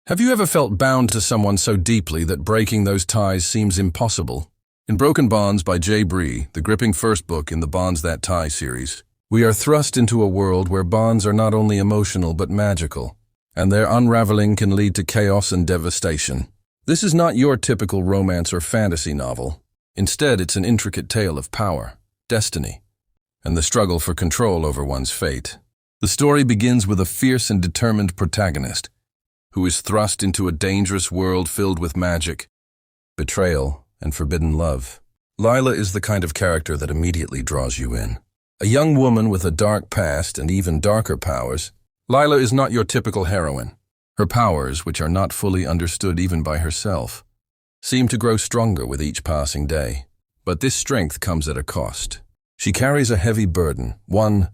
Have you ever felt bound to someone so deeply that breaking those ties seems impossible? In Broken Bonds by Bree, the gripping first book in the Bonds That Tie series, we are thrust into a world where bonds are not only emotional but magical, and their unraveling can lead to chaos and devastation. This is not your typical romance or fantasy novel. Instead, it's an intricate tale of power, destiny, and the struggle for control over one's fate. The story begins with a fierce and determined protagonist who is thrust into a dangerous world filled with magic, betrayal, and forbidden love. Lyla is the kind of character that immediately draws you in. A young woman with a dark past and even darker powers, Lyla is not your typical heroine. Her powers, which are not fully understood even by herself, seem to grow stronger with each passing day. But this strength comes at a cost. She carries a heavy burden, one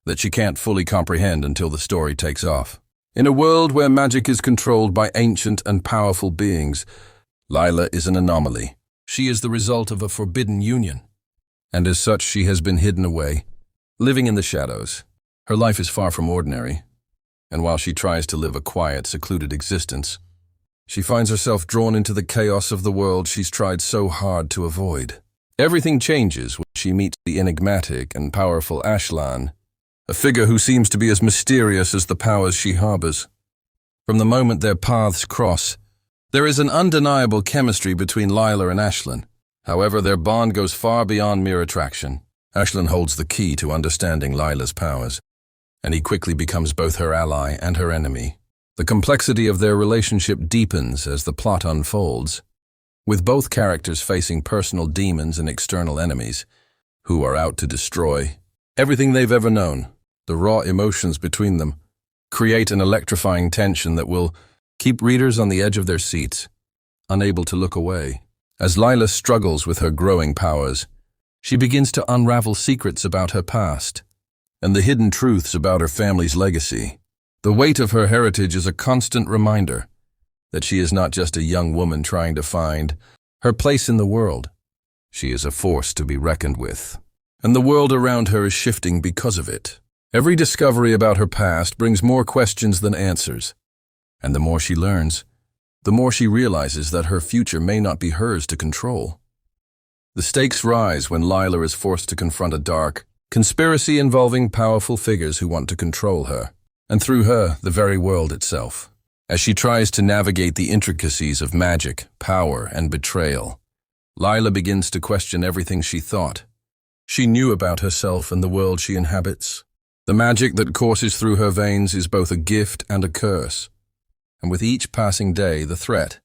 that she can't fully comprehend until the story takes off. In a world where magic is controlled by ancient and powerful beings, Lyla is an anomaly. She is the result of a forbidden union, and as such she has been hidden away, living in the shadows. Her life is far from ordinary, and while she tries to live a quiet, secluded existence, she finds herself drawn into the chaos of the world she's tried so hard to avoid. Everything changes when she meets the enigmatic and powerful Ashlan, a figure who seems to be as mysterious as the powers she harbors. From the moment their paths cross, there is an undeniable chemistry between Lyla and Ashlan. However, their bond goes far beyond mere attraction. Ashlan holds the key to understanding Lyla's powers, and he quickly becomes both her ally and her enemy. The complexity of their relationship deepens as the plot unfolds, with both characters facing personal demons and external enemies who are out to destroy everything they've ever known. The raw emotions between them create an electrifying tension that will keep readers on the edge of their seats, unable to look away. As Lyla struggles with her growing powers, she begins to unravel secrets about her past and the hidden truths about her family's legacy. The weight of her heritage is a constant reminder that she is not just a young woman trying to find her place in the world. She is a force to be reckoned with, and the world around her is shifting because of it. Every discovery about her past brings more questions than answers, and the more she learns, the more she realizes that her future may not be hers to control. The stakes rise when Lyla is forced to confront a dark conspiracy involving powerful figures who want to control her, and through her, the very world itself. As she tries to navigate the intricacies of magic, power, and betrayal, Lyla begins to question everything she thought she knew about herself and the world she inhabits. The magic that courses through her veins is both a gift and a curse, and with each passing day, the threat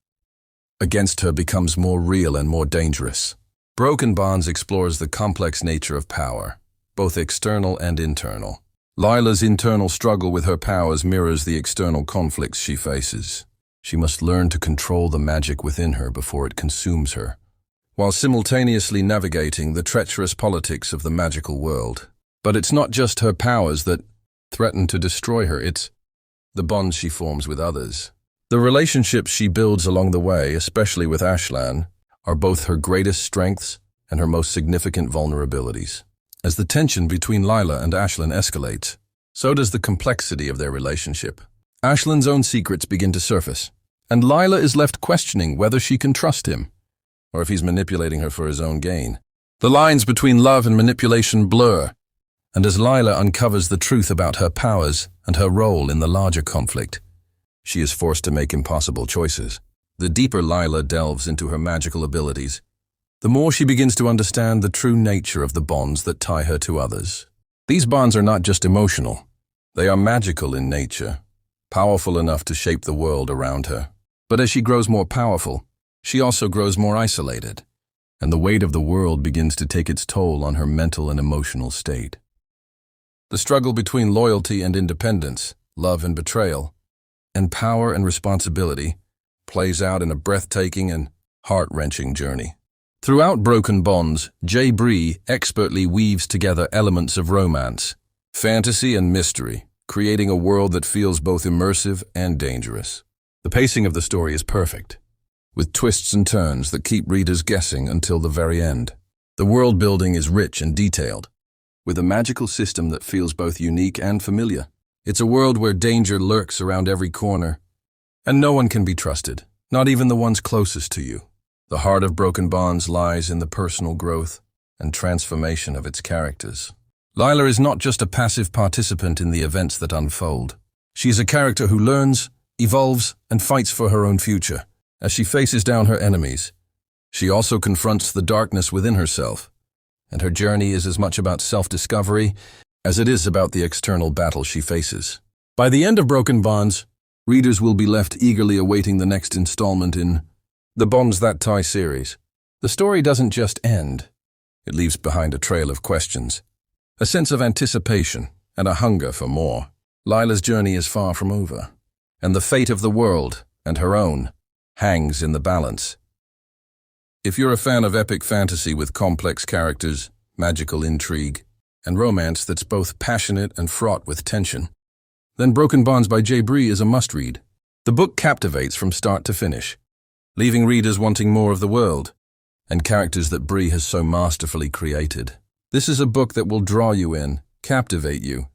against her becomes more real and more dangerous. Broken Bonds explores the complex nature of power, both external and internal. Lyla's internal struggle with her powers mirrors the external conflicts she faces. She must learn to control the magic within her before it consumes her, while simultaneously navigating the treacherous politics of the magical world. But it's not just her powers that threaten to destroy her, it's the bonds she forms with others. The relationships she builds along the way, especially with Ashlan, are both her greatest strengths and her most significant vulnerabilities. As the tension between Lyla and Ashlan escalates, so does the complexity of their relationship. Ashlan's own secrets begin to surface, and Lyla is left questioning whether she can trust him, or if he's manipulating her for his own gain. The lines between love and manipulation blur, and as Lyla uncovers the truth about her powers and her role in the larger conflict, she is forced to make impossible choices. The deeper Lyla delves into her magical abilities, the more she begins to understand the true nature of the bonds that tie her to others. These bonds are not just emotional, they are magical in nature, powerful enough to shape the world around her. But as she grows more powerful, she also grows more isolated, and the weight of the world begins to take its toll on her mental and emotional state. The struggle between loyalty and independence, love and betrayal, and power and responsibility plays out in a breathtaking and heart-wrenching journey. Throughout Broken Bonds, Bree expertly weaves together elements of romance, fantasy, and mystery, creating a world that feels both immersive and dangerous. The pacing of the story is perfect, with twists and turns that keep readers guessing until the very end. The world building is rich and detailed, with a magical system that feels both unique and familiar. It's a world where danger lurks around every corner, And no one can be trusted, not even the ones closest to you. The heart of Broken Bonds lies in the personal growth and transformation of its characters. Lyla is not just a passive participant in the events that unfold. She is a character who learns, evolves, and fights for her own future. As she faces down her enemies, she also confronts the darkness within herself, and her journey is as much about self-discovery as it is about the external battle she faces. By the end of Broken Bonds, readers will be left eagerly awaiting the next installment in the Bonds That Tie series. The story doesn't just end. It leaves behind a trail of questions, a sense of anticipation, and a hunger for more. Lyla's journey is far from over, and the fate of the world, and her own, hangs in the balance. If you're a fan of epic fantasy with complex characters, magical intrigue, and romance that's both passionate and fraught with tension, then Broken Bonds by Bree is a must-read. The book captivates from start to finish, leaving readers wanting more of the world and characters that Bree has so masterfully created. This is a book that will draw you in, captivate you,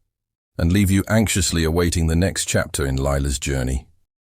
and leave you anxiously awaiting the next chapter in Lyla's journey.